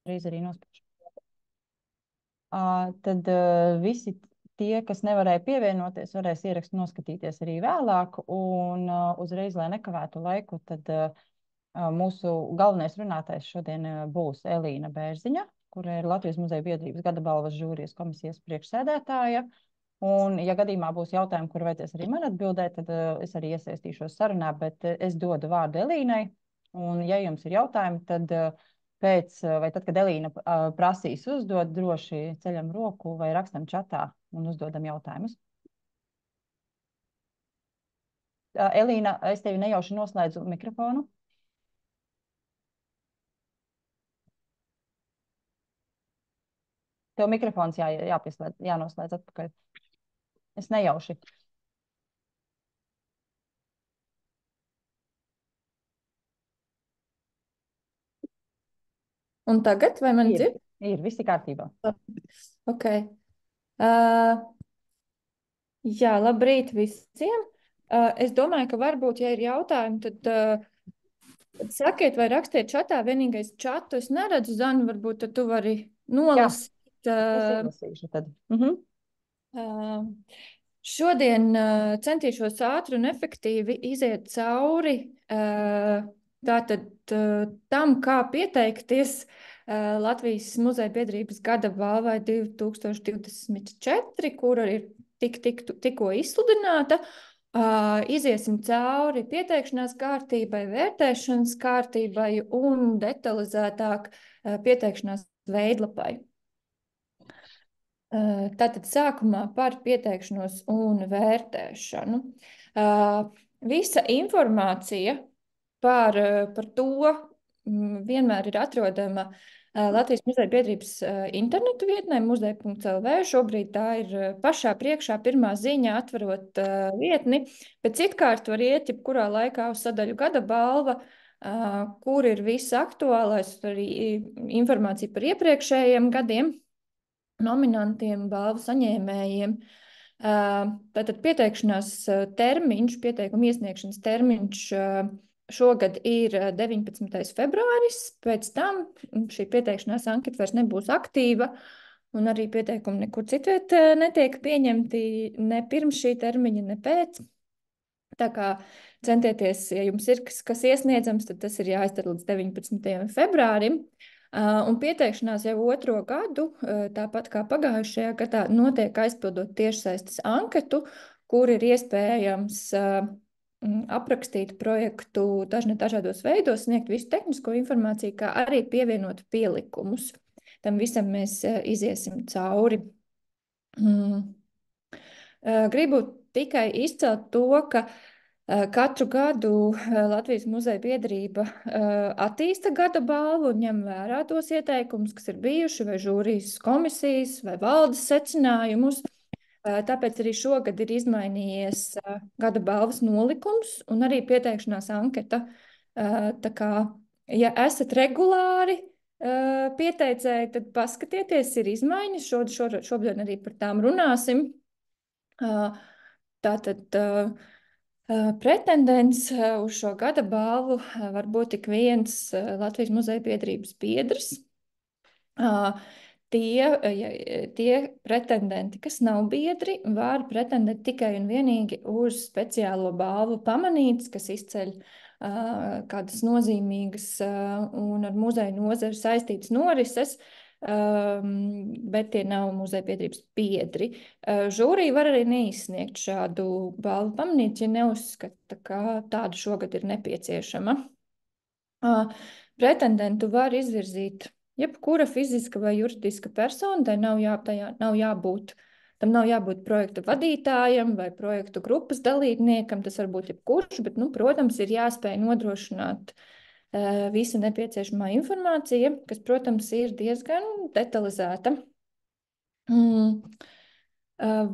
Drīz arī nospēšu. Tad visi tie, kas nevarēja pievienoties, varēs ierakstu noskatīties arī vēlāk. Un uzreiz, lai nekavētu laiku, tad mūsu galvenais runātājs šodien būs Elīna Bērziņa, kura ir Latvijas Muzeja biedrības gada balvas žūrijas komisijas priekšsēdētāja. Un, ja gadījumā būs jautājumi, kur vajadzēs arī man atbildēt, tad es arī iesaistīšos sarunā, bet es dodu vārdu Elīnai. Un, ja jums ir jautājumi, tad tad, kad Elīna prasīs uzdot, droši ceļam roku vai rakstam čatā un uzdodam jautājumus. Elīna, es tevi nejauši noslēdzu mikrofonu. Tev mikrofons jānoslēdz atpakaļ. Es nejauši. Un tagad, vai man dzird? Ir, visi kārtībā. Ok. Jā, labrīt visiem. Es domāju, ka varbūt, ja ir jautājumi, tad sakiet vai rakstiet čatā. Vienīgais čatu es neredzu, Zana, varbūt tad tu vari nolasīt. Es izlasīšu tad. Šodien centīšos ātri un efektīvi iziet cauri tātad tam, kā pieteikties Latvijas Muzeja biedrības gada balvai 2024, kura ir tikko izsludināta. Iziesim cauri pieteikšanās kārtībai, vērtēšanas kārtībai un detalizētāk pieteikšanās veidlapai. Tātad sākumā par pieteikšanos un vērtēšanu. Visa informācija par to vienmēr ir atrodama Latvijas Muzeja biedrības internetu vietnē muzeja.lv. Šobrīd tā ir pašā priekšā pirmā ziņa atverot vietni, bet citkārt var iet jebkurā laikā uz sadaļu gada balva, kur ir viss aktuālais, arī informācija par iepriekšējiem gadiem, nominantiem, balvu saņēmējiem. Tātad pieteikšanās termiņš, pieteikuma iesniegšanas termiņš šogad ir 19. februāris, pēc tam šī pieteikšanās anketa vairs nebūs aktīva, un arī pieteikumi nekur citviet netiek pieņemti ne pirms šī termiņa, ne pēc. Tā kā centieties, ja jums ir kas iesniedzams, tad tas ir jāizdara līdz 19. februārim. Un pieteikšanās jau otro gadu, tāpat kā pagājušajā gadā, notiek aizpildot tiešsaistes anketu, kur ir iespējams aprakstīt projektu dažādos veidos, sniegt visu tehnisko informāciju, kā arī pievienot pielikumus. Tam visam mēs iziesim cauri. Gribu tikai izcelt to, ka katru gadu Latvijas Muzeja biedrība attīsta gada balvu un ņem vērā tos ieteikumus, kas ir bijuši, vai žūrijas komisijas, vai valdes secinājumus. Tāpēc arī šogad ir izmainījies gada balvas nolikums un arī pieteikšanās anketa. Tā kā, ja esat regulāri pieteicēji, tad paskatieties, ir izmaiņas. Šobrīd arī par tām runāsim. Tātad pretendents uz šo gada balvu var būt tik viens Latvijas Muzeja biedrības biedrs. Tie pretendenti, kas nav biedri, var pretendēt tikai un vienīgi uz speciālo balvu pamanīts, kas izceļ kādas nozīmīgas un ar muzeju nozari saistītas norises, bet tie nav muzeja biedrības biedri. Žūrija var arī neizsniegt šādu balvu pamanīts, ja neuzskata, ka tāda šogad ir nepieciešama. Pretendentu var izvirzīt jebkura fiziska vai juridiska persona, tam nav jābūt projekta vadītājam vai projektu grupas dalībniekam, tas var būt jebkurš, bet, protams, ir jāspēj nodrošināt visa nepieciešamā informācija, kas, protams, ir diezgan detalizēta.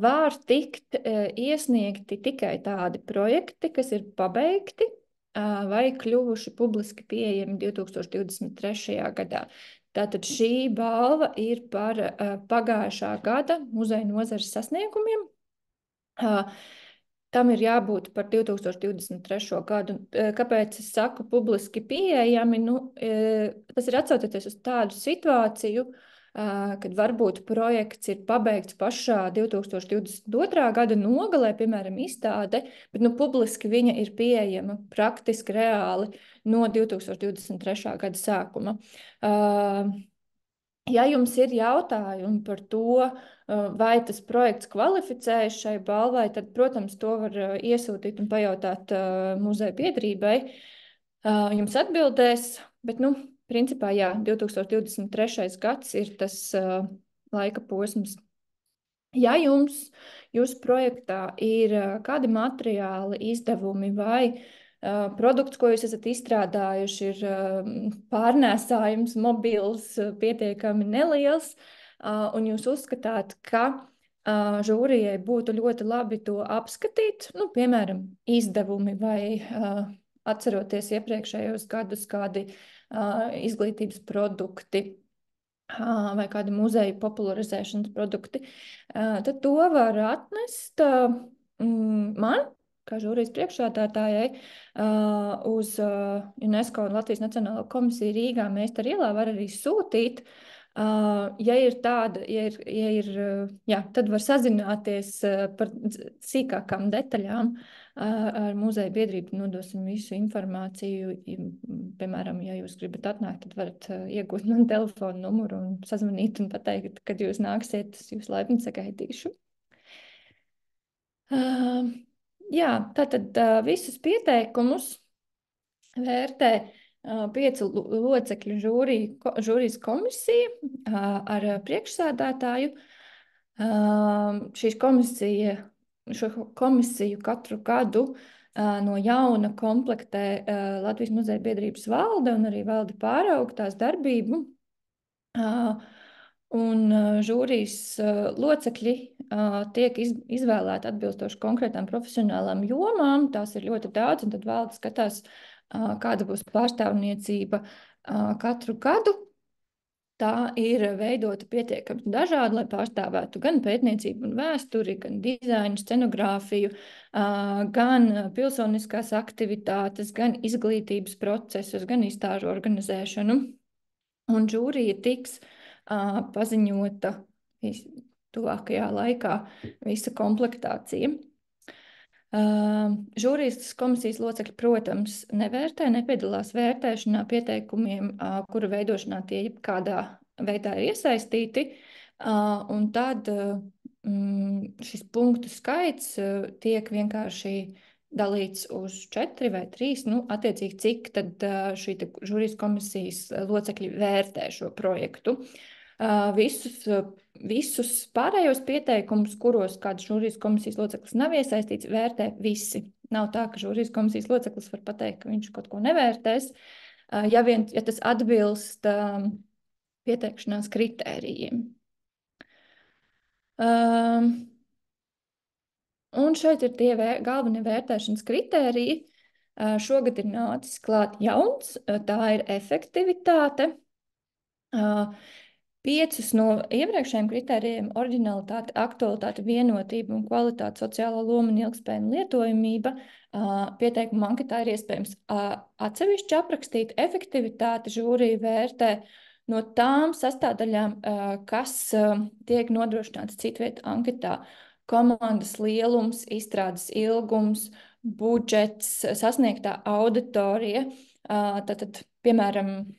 Var tikt iesniegti tikai tādi projekti, kas ir pabeigti vai kļuvuši publiski pieejami 2023. gadā. Tātad šī balva ir par pagājušā gada muzeja nozares sasniegumiem. tam ir jābūt par 2023. gadu. Kāpēc es saku publiski pieejami? Nu, tas ir atsaucoties uz tādu situāciju, kad varbūt projekts ir pabeigts pašā 2022. gada nogalē, piemēram, izstāde, bet nu, publiski viņa ir pieejama praktiski reāli no 2023. gada sākuma. Ja jums ir jautājumi par to, vai tas projekts kvalificējas šai balvai, tad, protams, to var iesūtīt un pajautāt muzeja biedrībai. Jums atbildēs, bet, nu, principā, jā, 2023. gads ir tas laika posms. Ja jūsu projektā ir kādi materiāli, izdevumi vai produkts, ko jūs esat izstrādājuši, ir pārnēsājums, mobils, pietiekami neliels, un jūs uzskatāt, ka žūrijai būtu ļoti labi to apskatīt, nu, piemēram, izdevumi vai atceroties iepriekšējos gadus kādi izglītības produkti vai kādi muzeja popularizēšanas produkti, tad to var atnest man, kā žūrijas priekšsēdētājai, uz UNESCO un Latvijas Nacionālo komisiju Rīgā Meistara ielā var arī sūtīt. Ja ir tāda, jā, tad var sazināties par sīkākām detaļām ar muzeja biedrību, nodosim visu informāciju. Piemēram, ja jūs gribat atnākt, tad varat iegūt man telefonu numuru un sazvanīt un pateikt, kad jūs nāksiet, es jūs laipni sagaidīšu. Jā, tātad visus pieteikumus vērtē 5 locekļu žūrijas komisija ar priekšsēdētāju. Šo komisiju katru gadu no jauna komplektē Latvijas muzeja biedrības valde un arī valde pārauga tās darbību. Un žūrijas locekļi tiek izvēlēti atbilstoši konkrētām profesionālām jomām. Tās ir ļoti daudz, un tad valde skatās, kāda būs pārstāvniecība katru gadu. Tā ir veidota pietiekami dažādi, lai pārstāvētu gan pētniecību un vēsturi, gan dizainu, scenogrāfiju, gan pilsoniskās aktivitātes, gan izglītības procesus, gan izstāžu organizēšanu. Un žūrija tiks paziņota tuvākajā laikā visa komplektācija. Žūrijas komisijas locekļi, protams, nevērtē, nepiedalās vērtēšanā pieteikumiem, kuru veidošanā tie jebkādā veidā ir iesaistīti, un tad šis punktu skaits tiek vienkārši dalīts uz 4 vai 3, nu, attiecīgi cik tad šī žūrijas komisijas locekļi vērtē šo projektu. Visus pārējos pieteikumus, kuros kāds žūrijas komisijas loceklis nav iesaistīts, vērtē visi. Nav tā, ka žūrijas komisijas loceklis var pateikt, ka viņš kaut ko nevērtēs, ja tas atbilst pieteikšanās kritērijiem. Un šeit ir tie galvenie vērtēšanas kritēriji. Šogad ir nācis klāt jauns, tā ir efektivitāte. 5 no iepriekšējiem kritērijiem - oriģinalitāte, aktualitāte, vienotība un kvalitāte, sociālā loma un ilgspējama lietojamība. Pieteikuma anketā ir iespējams atsevišķi aprakstīt. Efektivitāti žūrija vērtē no tām sastāvdaļām, kas tiek nodrošināts citvieta anketā. Komandas lielums, izstrādes ilgums, budžets, sasniegtā auditorija. Tātad, piemēram,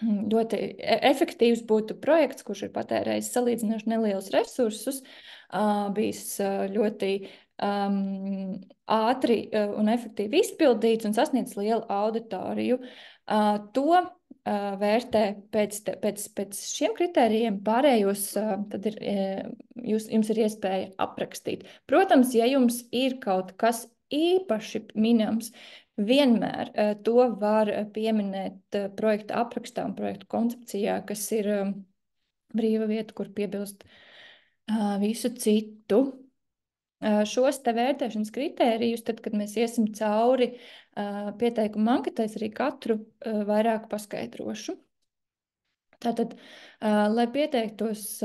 ļoti efektīvs būtu projekts, kurš ir patērējis salīdzinoši nelielus resursus, bijis ļoti ātri un efektīvi izpildīts un sasniedz lielu auditoriju. To vērtē pēc šiem kritērijiem, pārējos tad jums ir iespēja aprakstīt. Protams, ja jums ir kaut kas īpaši minams, vienmēr to var pieminēt projekta aprakstā un projekta koncepcijā, kas ir brīva vieta, kur piebilst visu citu. Šos te vērtēšanas kritērijus, tad, kad mēs iesim cauri pieteikuma anketēs, arī katru vairāk paskaidrošu. Tātad, lai pieteiktos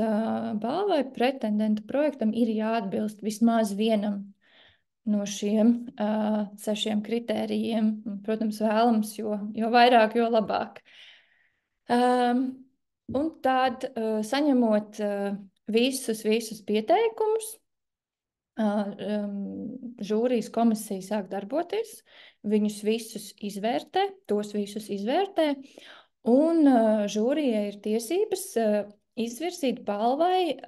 balvai, pretendenta projektam ir jāatbilst vismaz vienam no šiem 6 kritērijiem. Protams, vēlams, jo vairāk, jo labāk. Un tad, saņemot visus pieteikumus, žūrijas komisija sāk darboties, viņus visus izvērtē, un žūrijai ir tiesības izvirzīt balvai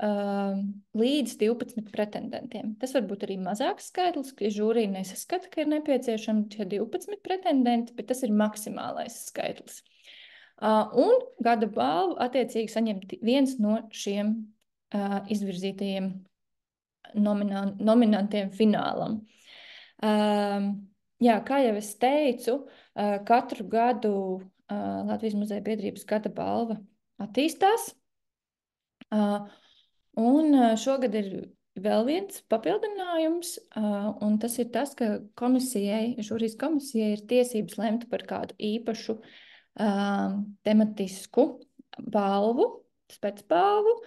līdz 12 pretendentiem. Tas var būt arī mazāks skaitlis, ja žūrija nesaskata, ka ir nepieciešami 12 pretendenti, bet tas ir maksimālais skaitlis. Un gada balvu attiecīgi saņem viens no šiem izvirzītajiem nominantiem finālam. Jā, kā jau es teicu, katru gadu Latvijas Muzeja biedrības gada balva attīstās. Un šogad ir vēl viens papildinājums, un tas ir tas, ka žūrijas komisijai ir tiesības lemt par kādu īpašu tematisku balvu, specbalvu.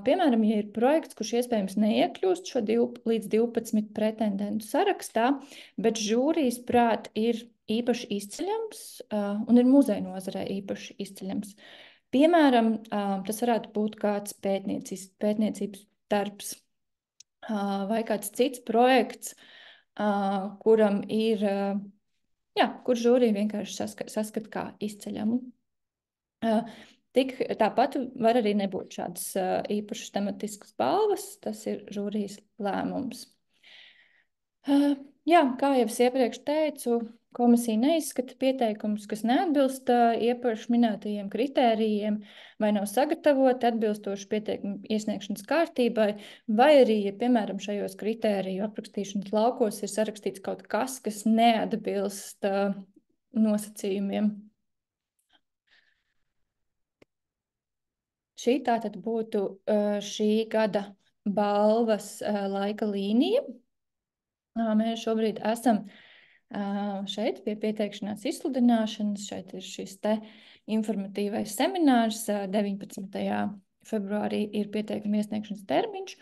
Piemēram, ja ir projekts, kurš iespējams neiekļūst šo līdz 12 pretendentu sarakstā, bet žūrijas prāt ir īpaši izceļams un ir muzeja nozarē īpaši izceļams. Piemēram, tas varētu būt kāds pētniecības darbs vai kāds cits projekts, kuram ir, kur žūrija vienkārši saskat kā izceļamu. Tāpat var arī nebūt šādas īpašas tematiskas balvas, tas ir žūrijas lēmums. Jā, kā jau es iepriekš teicu, komisija neizskata pieteikumus, kas neatbilst iepriekš minētajiem kritērijiem, vai nav sagatavoti atbilstoši pieteikumu iesniegšanas kārtībai, vai arī, ja, piemēram, šajos kritēriju aprakstīšanas laukos ir sarakstīts kaut kas neatbilst nosacījumiem. Šī tātad būtu šī gada balvas laika līnija. Mēs šobrīd esam šeit pie pieteikšanās izsludināšanas. Šeit ir šis te informatīvais seminārs. 19. februārī ir pieteikuma iesniegšanas termiņš.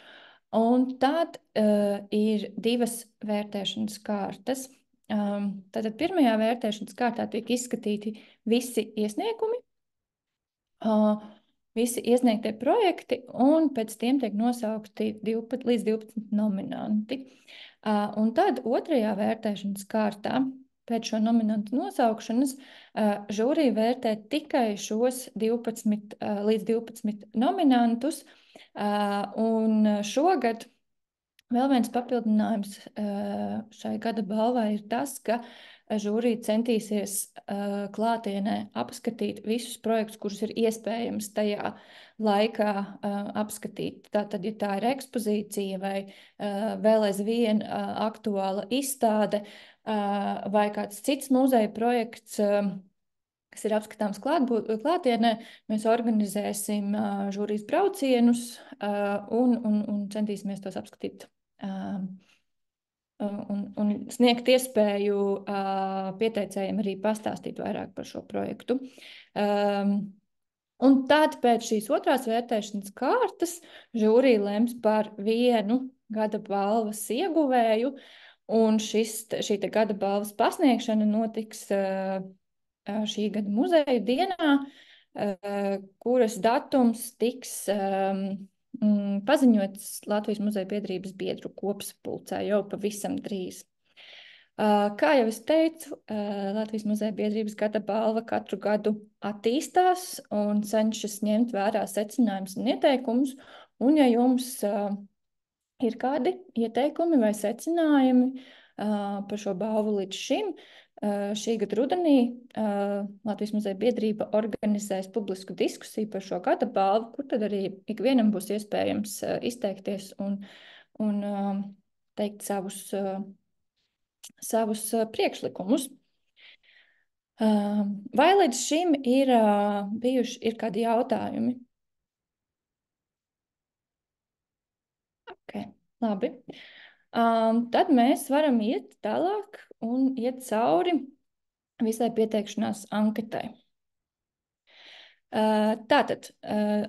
Un tad ir 2 vērtēšanas kārtas. Tātad pirmajā vērtēšanas kārtā tiek izskatīti visi iesniegumi, visi iesniegtie projekti, un pēc tiem tiek nosaukti līdz 12 nominanti. Un tad otrajā vērtēšanas kārtā, pēc šo nominantu nosaukšanas, žūrija vērtē tikai šos 12, līdz 12 nominantus, un šogad vēl viens papildinājums šai gada balvai ir tas, ka žūrija centīsies klātienē apskatīt visus projektus, kurus ir iespējams tajā laikā apskatīt. Tātad, ja tā ir ekspozīcija vai vēl aizvien aktuāla izstāde vai kāds cits muzeja projekts, kas ir apskatāms klātienē, mēs organizēsim žūrijas braucienus un centīsimies tos apskatīt un sniegt iespēju pieteicējiem arī pastāstīt vairāk par šo projektu. Un tad pēc šīs otrās vērtēšanas kārtas žūrija lems par vienu gada balvas ieguvēju, un šī gada balvas pasniegšana notiks šī gada muzeja dienā, kuras datums tiks paziņots Latvijas Muzeja biedrības biedru kopsapulcē jau pavisam drīz. Kā jau es teicu, Latvijas Muzeja biedrības gada balva katru gadu attīstās un cenšas ņemt vērā secinājumus un ieteikumus, un ja jums ir kādi ieteikumi vai secinājumi par šo balvu līdz šim, šī gada rudenī Latvijas Muzeja biedrība organizēs publisku diskusiju par šo gada balvu, kur tad arī ikvienam būs iespējams izteikties un teikt savus priekšlikumus. Vai līdz šim ir kādi jautājumi? Ok, labi. Tad mēs varam iet tālāk un iet cauri visai pieteikšanās anketai. Tātad,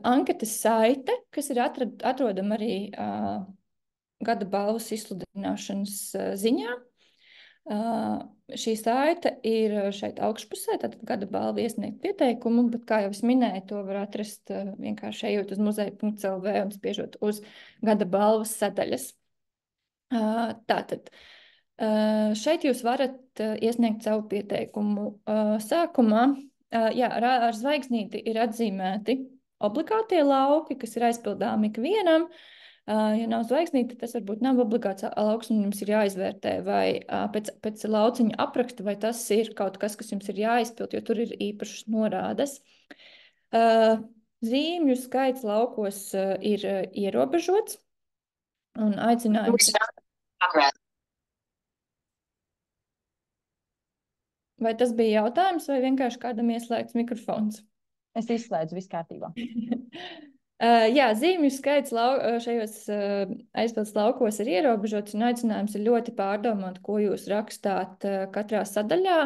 anketas saite, kas ir atrodama arī gada balvas izsludināšanas ziņā. Šī saite ir šeit augšpusē, tad gada balva iesniegt pieteikumu, bet, kā jau es minēju, to var atrast vienkārši ejot uz muzeja.lv un spiežot uz gada balvas sadaļas. Tātad, šeit jūs varat iesniegt savu pieteikumu. Sākumā, jā, ar zvaigznīti ir atzīmēti obligātie lauki, kas ir aizpildāmi ikvienam. Ja nav zvaigznīte, tas varbūt nav obligāts lauks, un jums ir jāizvērtē, vai pēc lauciņa apraksta, vai tas ir kaut kas, kas jums ir jāizpild, jo tur ir īpašas norādes. Zīmju skaits laukos ir ierobežots, un aicinājums. Vai tas bija jautājums, vai vienkārši kādam ieslēgts mikrofons? Es izslēdzu, viss kārtībā. Jā, zīmju skaits šajos aizpildes laukos ir ierobežots, un aicinājums ir ļoti pārdomāt, ko jūs rakstāt katrā sadaļā.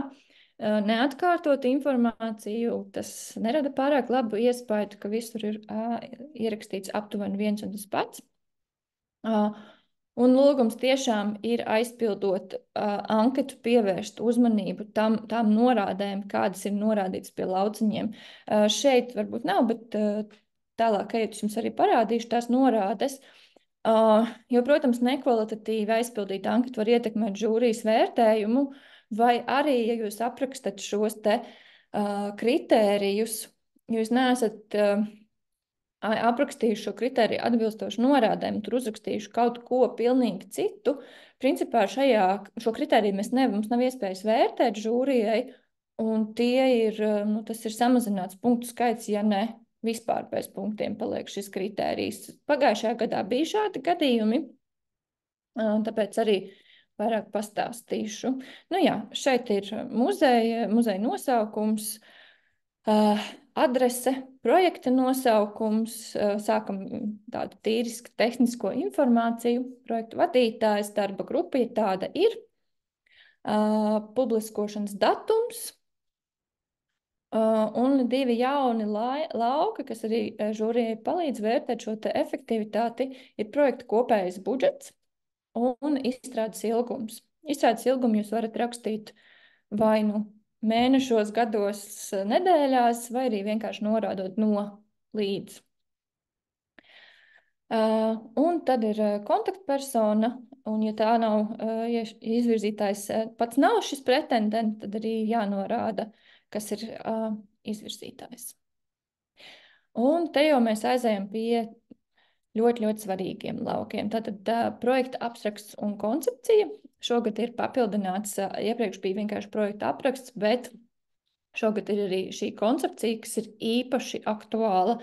Neatkārtot informāciju, tas nerada pārāk labu iespaidu, ka visur ir ierakstīts aptuveni viens un tas pats. Un lūgums tiešām ir aizpildot anketu, pievērst uzmanību tām norādēm, kādas ir norādītas pie lauciņiem. Šeit varbūt nav, bet tālāk ejot, jums arī parādīšu tās norādes. Jo, protams, nekvalitatīvi aizpildīt anketu var ietekmēt žūrijas vērtējumu, vai arī, ja jūs aprakstat šos te kritērijus, jūs neesat aprakstījuši šo kritēriju atbilstoši norādēm, tur uzrakstījuši kaut ko pilnīgi citu. Principā šo kritēriju mums nav iespējas vērtēt žūrijai, un tas ir samazināts punktu skaits, ja ne vispār bez punktiem paliek šis kritērijs. Pagājušajā gadā bija šādi gadījumi, tāpēc arī vairāk pastāstīšu. Nu jā, šeit ir muzeja nosaukums, adrese, projekta nosaukums, sākam tādu tīrisku tehnisko informāciju, projektu vadītājs, darba grupa, ja tāda ir, publiskošanas datums, un 2 jauni lauki, kas arī žūrijai palīdz vērtēt šo te efektivitāti, ir projekta kopējais budžets un izstrādes ilgums. Izstrādes ilgumu jūs varat rakstīt vai nu mēnešos, gados, nedēļās, vai arī vienkārši norādot no līdz. Un tad ir kontaktpersona, un ja tā nav, ja izvirzītājs pats nav šis pretendents, tad arī jānorāda, kas ir izvirzītājs. Un te jau mēs aizējam pie ļoti, ļoti svarīgiem laukiem. Tātad projekta apraksts un koncepcija. Šogad ir papildināts, iepriekš bija vienkārši projekta apraksts, bet šogad ir arī šī koncepcija, kas ir īpaši aktuāla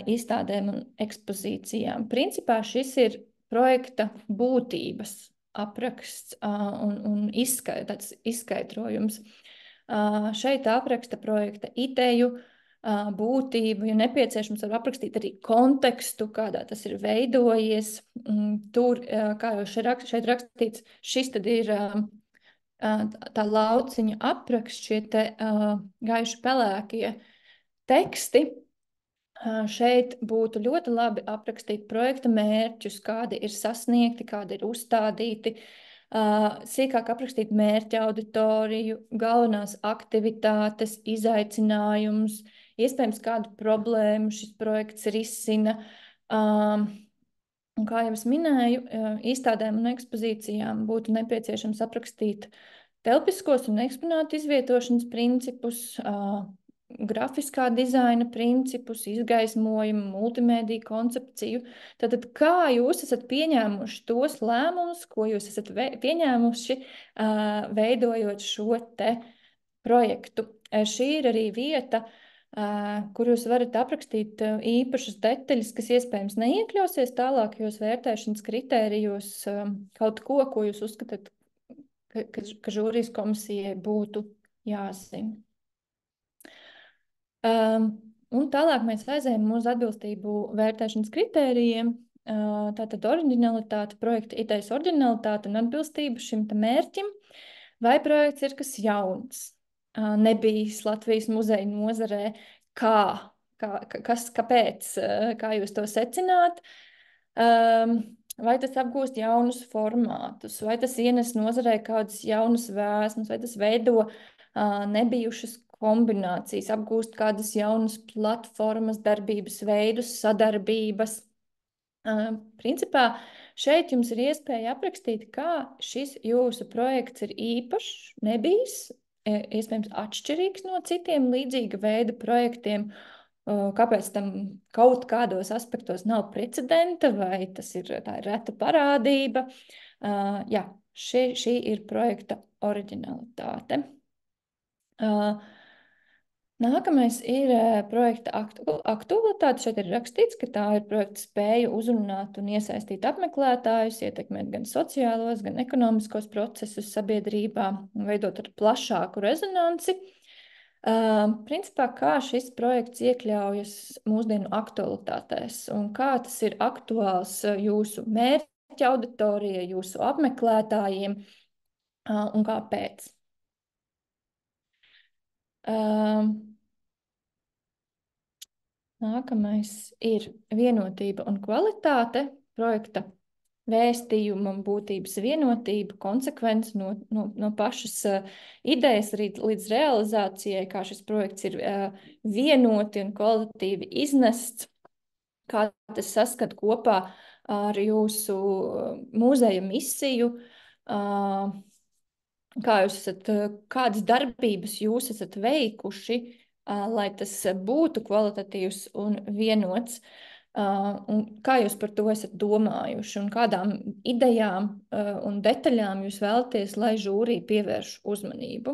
izstādēm un ekspozīcijām. Principā šis ir projekta būtības apraksts un tāds izskaidrojums. Šeit apraksta projekta ideju, būtību, ja nepieciešams, var aprakstīt arī kontekstu, kādā tas ir veidojies. Tur, kā jau šeit rakstīts, šis tad ir tā lauciņa apraksts, šie te gaiši pelēkie teksti. Šeit būtu ļoti labi aprakstīt projekta mērķus, kādi ir sasniegti, kādi ir uzstādīti, sīkāk aprakstīt mērķa auditoriju, galvenās aktivitātes, izaicinājumus, iespējams kādu problēmu šis projekts risina. Un kā jau es minēju, izstādēm un ekspozīcijām būtu nepieciešams aprakstīt telpiskos un eksponātu izvietošanas principus, grafiskā dizaina principus, izgaismojumu, multimēdiju koncepciju. Tātad, kā jūs esat pieņēmuši tos lēmumus, ko jūs esat pieņēmuši, veidojot šo te projektu. Šī ir arī vieta, kur jūs varat aprakstīt īpašas detaļas, kas iespējams neiekļausies tālākajos vērtēšanas kritērijos, kaut ko jūs uzskatāt, ka žūrijas komisijai būtu jāzina. Un tālāk mēs aizējam uz atbilstību vērtēšanas kritērijiem, tātad oriģinalitāte, projekta idejas oriģinalitāte un atbilstība šim mērķim, vai projekts ir kas jauns, nebijis Latvijas muzeja nozarē, kāpēc, kā jūs to secināt, vai tas apgūst jaunus formātus, vai tas ienes nozarē kādas jaunas vēsmas, vai tas veido nebijušas kombinācijas, apgūst kādas jaunas platformas, darbības veidus, sadarbības. Principā šeit jums ir iespēja aprakstīt, kā šis jūsu projekts ir īpašs, nebijis, iespējams atšķirīgs no citiem līdzīga veida projektiem, kāpēc tam kaut kādos aspektos nav precedenta, vai tā ir reta parādība. Jā, šī ir projekta oriģinalitāte. Nākamais ir projekta aktualitāte. Šeit ir rakstīts, ka tā ir projekta spēja uzrunāt un iesaistīt apmeklētājus, ietekmēt gan sociālos, gan ekonomiskos procesus sabiedrībā un veidot ar plašāku rezonanci. Principā, kā šis projekts iekļaujas mūsdienu aktualitātēs un kā tas ir aktuāls jūsu mērķa auditorijai, jūsu apmeklētājiem un kāpēc. Nākamais ir vienotība un kvalitāte, projekta vēstījuma būtības vienotība, konsekvence no pašas idejas līdz realizācijai, kā šis projekts ir vienoti un kvalitatīvi iznests, kā tas saskat kopā ar jūsu muzeja misiju, kādas darbības jūs esat veikuši, lai tas būtu kvalitatīvs un vienots, un kā jūs par to esat domājuši, un kādām idejām un detaļām jūs vēlaties, lai žūrī pievērš uzmanību.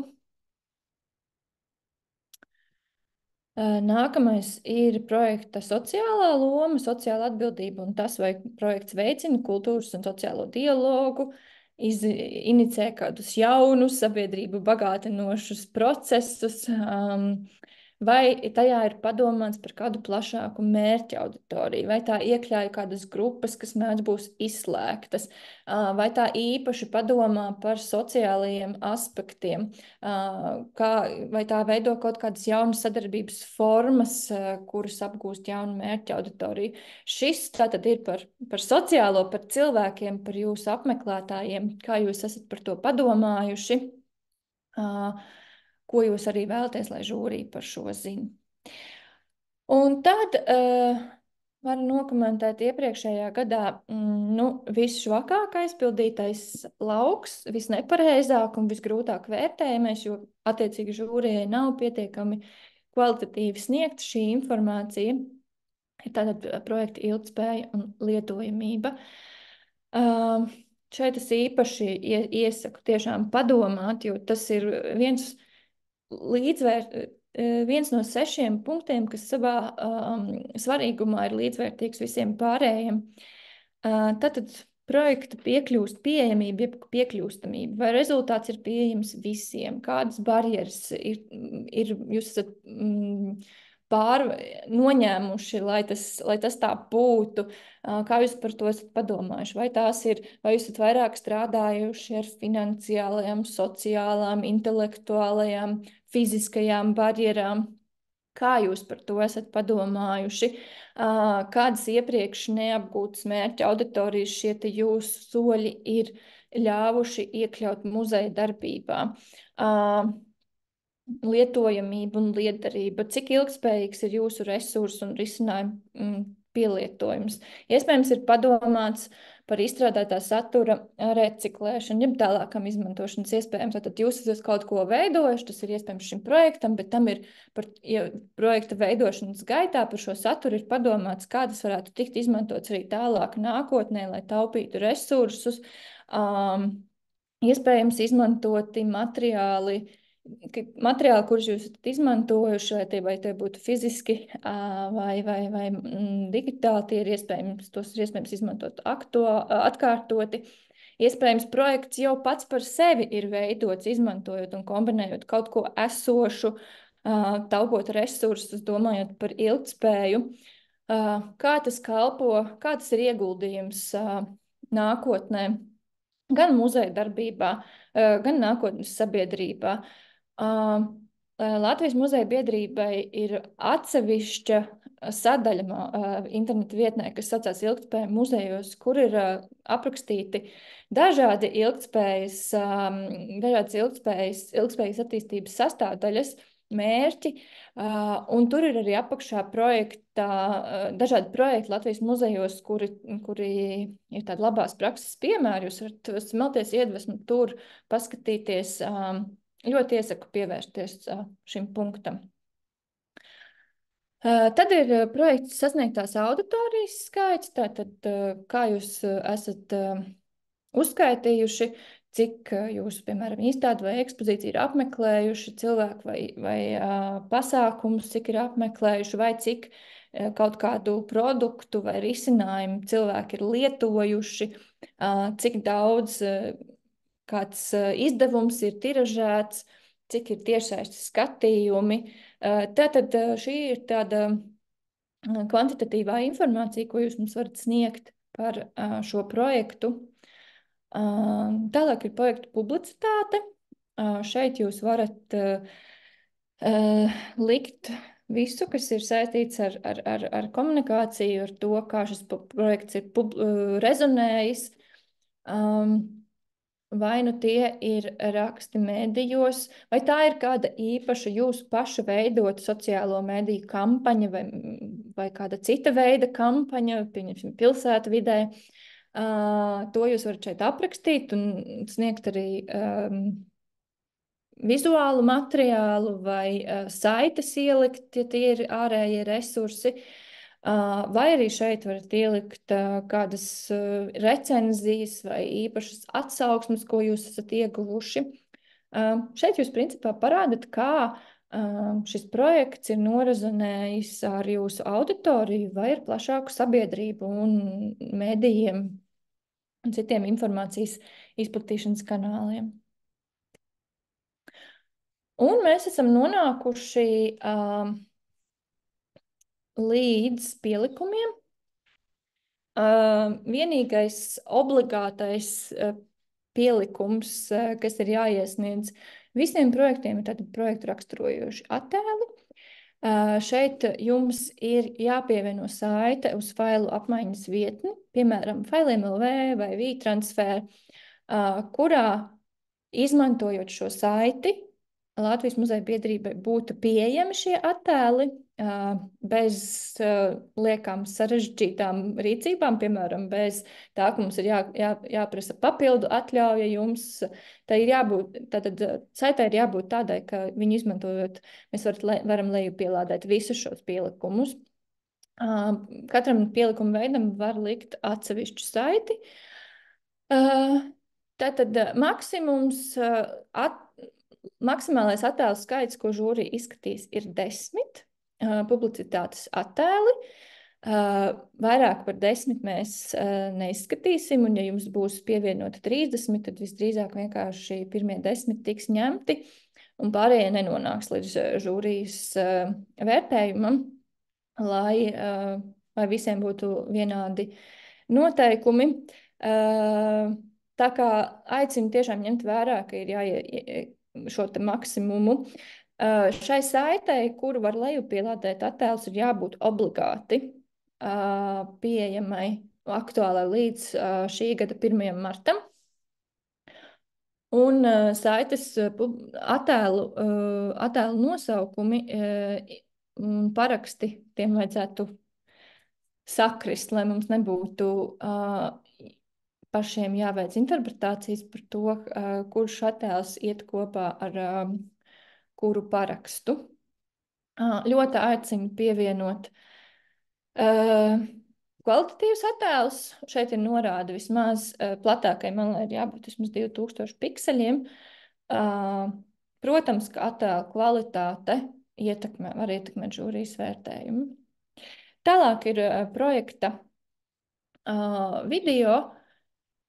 Nākamais ir projekta sociālā loma, sociāla atbildība un tas, vai projekts veicina kultūras un sociālo dialogu, inicē kādus jaunus sabiedrību bagātinošus procesus, vai tajā ir padomāts par kādu plašāku mērķa auditoriju, vai tā iekļauj kādas grupas, kas mēdz būs izslēgtas, vai tā īpaši padomā par sociālajiem aspektiem, vai tā veido kaut kādas jaunas sadarbības formas, kuras apgūst jaunu mērķa auditoriju. Šis tātad ir par sociālo, par cilvēkiem, par jūsu apmeklētājiem, kā jūs esat par to padomājuši, ko jūs arī vēlaties, lai žūrī par šo zina. Un tad varu nokomentēt iepriekšējā gadā visšvakāk aizpildītais lauks, visnepareizāk un visgrūtāk vērtējamais, jo attiecīgi žūrijai nav pietiekami kvalitatīvi sniegta šī informācija, ir tātad projekta ilgtspēja un lietojamība. Šeit es īpaši iesaku tiešām padomāt, jo tas ir viens no 6 punktiem, kas savā svarīgumā ir līdzvērtīgs visiem pārējiem. Tātad projekta piekļūst pieejamība, jeb piekļūstamība, vai rezultāts ir pieejams visiem, kādas barjeras ir jūs esat noņēmuši, lai tas tā būtu, kā jūs par to esat padomājuši, vai jūs esat vairāk strādājuši ar finansiālajām, sociālām, intelektuālajām, fiziskajām barjerām, kā jūs par to esat padomājuši, kādas iepriekš neapgūtas mērķa auditorijas šie te jūsu soļi ir ļāvuši iekļaut muzeja darbībā. Lietojamība un lietderība, cik ilgspējīgs ir jūsu resursu un risinājumu pielietojums. Iespējams, ir padomāts par izstrādātā satura reciklēšanu, jeb tālākam izmantošanas iespējams. Tātad jūs esat kaut ko veidojuši, tas ir iespējams šim projektam, bet tam ir projekta veidošanas gaitā par šo saturu ir padomāts, kā tas varētu tikt izmantots arī tālāk nākotnē, lai taupītu resursus. Iespējams, izmantoti materiāli, kurus jūs esat izmantojuši, vai tie būtu fiziski vai digitāli, tos ir iespējams izmantot atkārtoti. Iespējams, projekts jau pats par sevi ir veidots, izmantojot un kombinējot kaut ko esošu, taupot resursus, domājot par ilgtspēju. Kā tas kalpo, kā tas ir ieguldījums nākotnē, gan muzeja darbībā, gan nākotnes sabiedrībā. Latvijas muzeja biedrībai ir atsevišķa sadaļa interneta vietnē, kas saucās Ilgtspēja muzejos, kur ir aprakstīti dažādas ilgtspējas attīstības sastāvdaļas, mērķi, un tur ir arī apakšā dažādi projekti Latvijas muzejos, kuri ir tādi labās prakses piemēri. Jūs varat smelties iedvesmu tur, paskatīties. Ļoti iesaku pievērsties šim punktam. Tad ir projekts sasniegtās auditorijas skaits, tātad kā jūs esat uzskaitījuši, cik jūs, piemēram, izstādi vai ekspozīciju ir apmeklējuši cilvēku vai pasākumus, cik ir apmeklējuši, vai cik kaut kādu produktu vai risinājumu cilvēki ir lietojuši, cik daudz kāds izdevums ir tiražēts, cik ir tiešsaistes skatījumi. Tātad šī ir tāda kvantitatīvā informācija, ko jūs mums varat sniegt par šo projektu. Tālāk ir projektu publicitāte. Šeit jūs varat likt visu, kas ir saistīts ar komunikāciju, ar to, kā šis projekts ir rezonējis. Vai nu tie ir raksti mēdījos, vai tā ir kāda īpaša jūsu paša veidota sociālo mediju kampaņa vai kāda cita veida kampaņa, pieņemsim, pilsētu vidē. To jūs varat šeit aprakstīt un sniegt arī vizuālu materiālu vai saites ielikt, ja tie ir ārējie resursi. Vai arī šeit varat ielikt kādas recenzijas vai īpašas atsauksmes, ko jūs esat ieguvuši. Šeit jūs principā parādat, kā šis projekts ir norezonējis ar jūsu auditoriju vai ar plašāku sabiedrību un medijiem un citiem informācijas izplatīšanas kanāliem. Un mēs esam nonākuši līdz pielikumiem. Vienīgais obligātais pielikums, kas ir jāiesniedz visiem projektiem, ir tādi projektu raksturojoši attēli. Šeit jums ir jāpievieno saite uz failu apmaiņas vietni, piemēram, Failiem LV vai WeTransfer, kurā, izmantojot šo saiti, Latvijas muzeja biedrībai būtu pieejami šie attēli bez liekām sarežģītām rīcībām, piemēram, bez tā, ka mums ir jāprasa papildu atļauja jums. Tā ir jābūt, tātad saitē ir jābūt tādai, ka viņu izmantojot, mēs varam lejupielādēt visus šos pielikumus. Katram pielikuma veidam var likt atsevišķu saiti. Tātad maksimālais attēlu skaits, ko žūrija izskatīs, ir 10 publicitātes attēli. Vairāk par 10 mēs neizskatīsim, un ja jums būs pievienota 30, tad visdrīzāk vienkārši pirmie 10 tiks ņemti, un pārējie nenonāks līdz žūrijas vērtējumam, lai visiem būtu vienādi noteikumi. Tā kā aicinu tiešām ņemt vērā, ka ir šo te maksimumu. Šai saitei, kuru var lejupielādēt attēlus, ir jābūt obligāti pieejamai aktuālai līdz šī gada 1. martam. Un saites attēlu nosaukumi un paraksti tiem vajadzētu sakrist, lai mums nebūtu pašiem jāveic interpretācijas par to, kurš attēls iet kopā ar kuru parakstu. Ļoti aicinu pievienot kvalitatīvus attēlus. Šeit ir norāde vismaz platākai, man ir jābūt vismaz 2000 pikseļiem. Protams, ka attēla kvalitāte var ietekmēt žūrijas vērtējumu. Tālāk ir projekta video.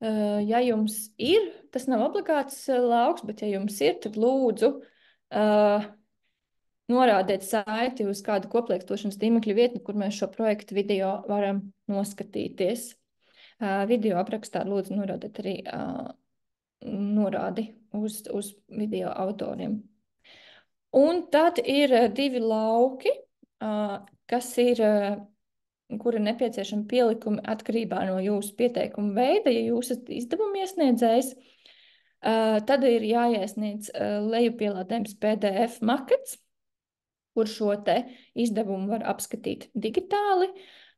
Ja jums ir, tas nav obligāts lauks, bet ja jums ir, tad lūdzu norādiet saiti uz kādu koplietošanas tīmekļa vietni, kur mēs šo projektu video varam noskatīties. Video aprakstā lūdzu norādiet arī norādi uz video autoriem. Un tad ir 2 lauki. kas ir, kur ir nepieciešami pielikumi atkarībā no jūsu pieteikuma veida. Ja jūs esat izdevuma iesniedzējs, tad ir jāiesniedz lejupielādējums PDF makets, kur šo te izdevumu var apskatīt digitāli.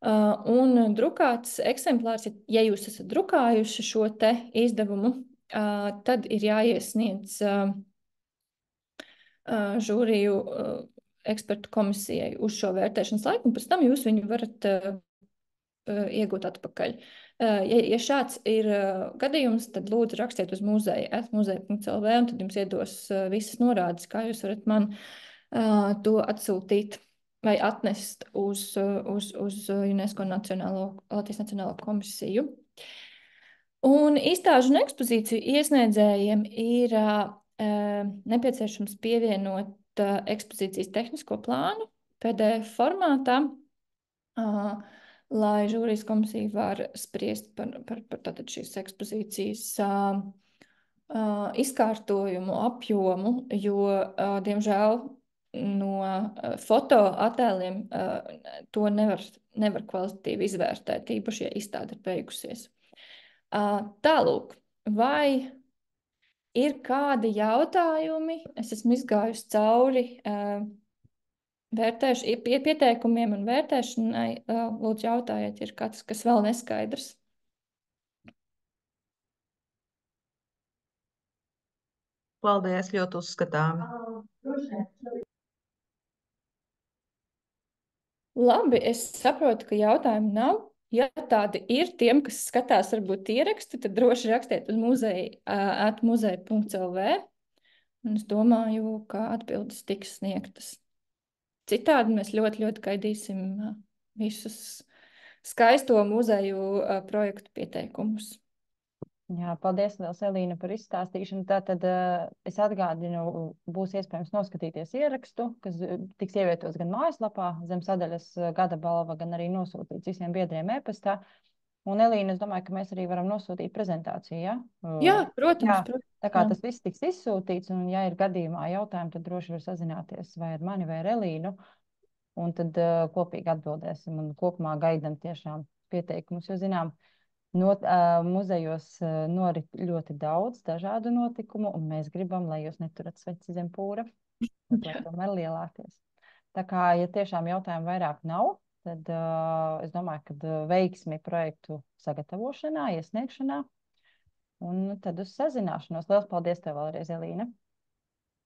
Un drukāts eksemplārs, ja jūs esat drukājuši šo te izdevumu, tad ir jāiesniedz žūriju ekspertu komisijai uz šo vērtēšanas laiku, un pēc tam jūs viņu varat iegūt atpakaļ. Ja šāds ir gadījums, tad lūdzu rakstiet uz muzeja.lv, un tad jums iedos visas norādes, kā jūs varat man to atsūtīt vai atnest uz UNESCO Latvijas Nacionālo komisiju. Un izstāžu un ekspozīciju iesniedzējiem ir nepieciešams pievienot ekspozīcijas tehnisko plānu PDF formātā, lai žūrijas komisija var spriest par tātad šīs ekspozīcijas izkārtojumu, apjomu, jo, diemžēl, no fotoattēliem to nevar kvalitatīvi izvērtēt, īpaši, ja izstāde ir beigusies. Tālūk, vai ir kādi jautājumi? Es esmu izgājusi cauri pieteikumiem un vērtēšanai. Lūdzu, jautājiet, ir kāds, kas vēl neskaidrs. Paldies, ļoti uzskatāmi. Labi, es saprotu, ka jautājumu nav. Ja tādi ir, tiem, kas skatās varbūt ierakstu, tad droši rakstiet uz muzeja.lv. Un es domāju, ka atbildes tiks sniegtas. Citādi mēs ļoti, ļoti gaidīsim visus skaisto muzeju projektu pieteikumus. Jā, paldies, liels, Elīna, par izstāstīšanu. Tātad es atgādinu, būs iespējams noskatīties ierakstu, kas tiks ievietots gan mājaslapā, zem sadaļas gada balva, gan arī nosūtīts visiem biedriem e-pastā. Un, Elīna, es domāju, ka mēs arī varam nosūtīt prezentāciju, ja? Jā, protams. Jā, protams. tā kā tas viss tiks izsūtīts, un ja ir gadījumā jautājumi, tad droši var sazināties vai ar mani vai ar Elīnu, un tad kopīgi atbildēsim, un kopumā gaidam tiešām pieteikumus, jo zinām, muzejos norit ļoti daudz dažādu notikumu, un mēs gribam, lai jūs neturat sveci zem pūra, bet lai tomēr lielāties. Tā kā, ja tiešām jautājumu vairāk nav, tad es domāju, ka veiksmi projektu sagatavošanā, iesniegšanā, un tad uz sazināšanos. Liels paldies tev vēlreiz, Elīna.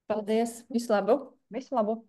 Paldies, visu labu! Visu labu!